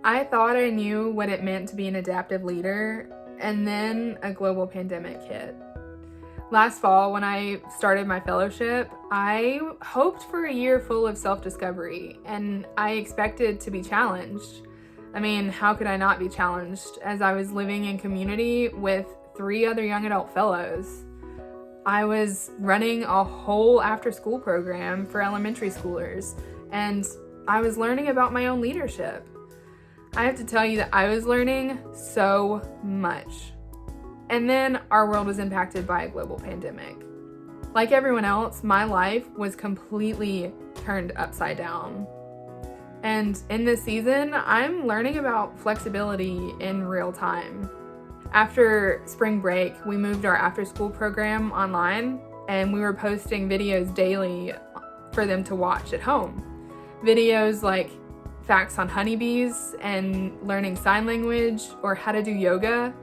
I thought I knew what it meant to be an adaptive leader, and then a global pandemic hit. Last fall, when I started my fellowship, I hoped for a year full of self-discovery, and I expected to be challenged. I mean, how could I not be challenged as I was living in community with 3 other young adult fellows? I was running a whole after-school program for elementary schoolers, and I was learning about my own leadership. I have to tell you that I was learning so much. And then our world was impacted by a global pandemic. Like everyone else, my life was completely turned upside down. And in this season, I'm learning about flexibility in real time. After spring break, we moved our after-school program online, and we were posting videos daily for them to watch at home. Videos like facts on honeybees and learning sign language or how to do yoga.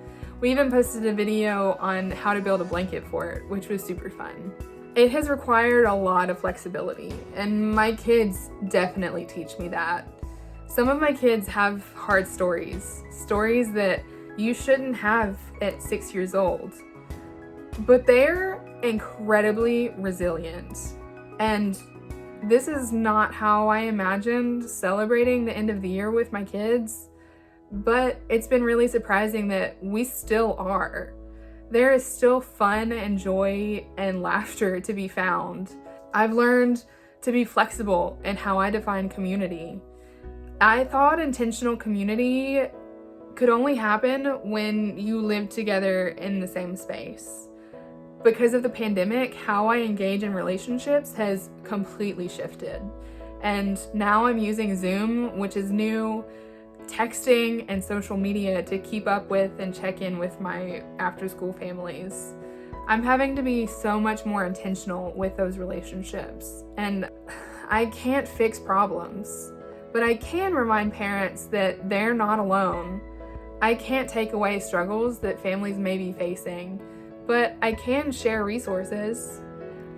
We even posted a video on how to build a blanket fort, which was super fun. It has required a lot of flexibility, and my kids definitely teach me that. Some of my kids have hard stories that you shouldn't have at 6 years old, but they're incredibly resilient. And this is not how I imagined celebrating the end of the year with my kids, but it's been really surprising that we still are. There is still fun and joy and laughter to be found. I've learned to be flexible in how I define community. I thought intentional community could only happen when you live together in the same space. Because of the pandemic, how I engage in relationships has completely shifted. And now I'm using Zoom, which is new, texting and social media to keep up with and check in with my after-school families. I'm having to be so much more intentional with those relationships. And I can't fix problems, but I can remind parents that they're not alone. I can't take away struggles that families may be facing, but I can share resources.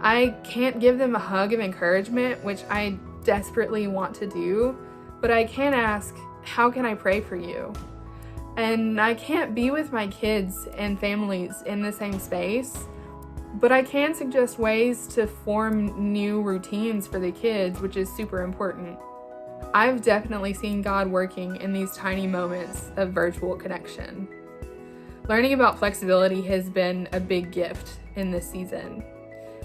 I can't give them a hug of encouragement, which I desperately want to do, but I can ask, how can I pray for you? And I can't be with my kids and families in the same space, but I can suggest ways to form new routines for the kids, which is super important. I've definitely seen God working in these tiny moments of virtual connection. Learning about flexibility has been a big gift in this season.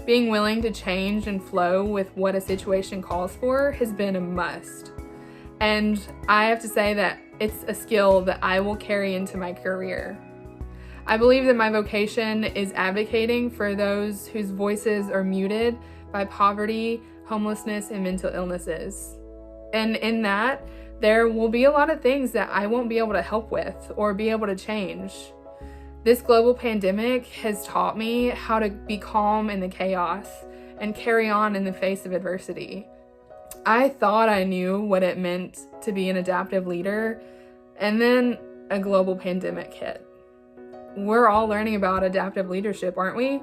Being willing to change and flow with what a situation calls for has been a must. And I have to say that it's a skill that I will carry into my career. I believe that my vocation is advocating for those whose voices are muted by poverty, homelessness, and mental illnesses. And in that, there will be a lot of things that I won't be able to help with or be able to change. This global pandemic has taught me how to be calm in the chaos and carry on in the face of adversity. I thought I knew what it meant to be an adaptive leader, and then a global pandemic hit. We're all learning about adaptive leadership, aren't we?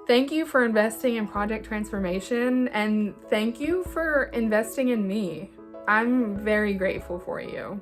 Thank you for investing in Project Transformation, and thank you for investing in me. I'm very grateful for you.